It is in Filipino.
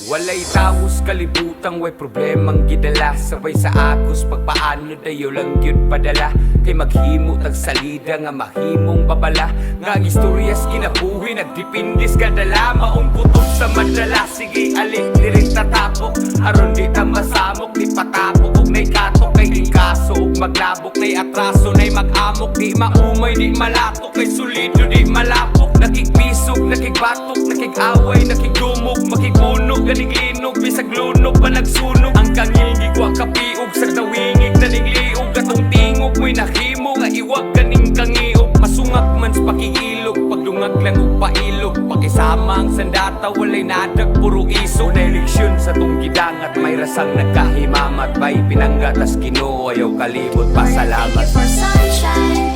Walay tawos kalibutang way problemang gidala. Sabay sa agos pagpaano dayo lang yun padala. Kay maghimo tag salida nga mahimong babala. Nga ang istoryas kinabuhi nagdipindis kadala. Maong putok sa madala, sige alik diri tatapok. Aron di ta masamok, di patapok ug nay katok. Kay di kaso ug maglabok, nay atraso, nay mag-amok. Di maumay, di malatok, kay solido di malapok. Nakikpisok, nakikbatok, nakikaway, nakigdumog, makigunog, ganing linog, bisag lunog pa nagsunog. Ang kangingig wa kapiog, sa dawingig naning liog. Atong tingog mo'y nahimo, nga iwag ganing kangiog. Masungak man sa pakihilog, pagdungag lang og pailog. Pakisama ang sandata, walay nadag, puro iso. Na eleksyon sa tong gidangat, may rasang nagkahimamat. Bay pinanggatas Ginoo, ayaw kalibot, pasalamat. For sunshine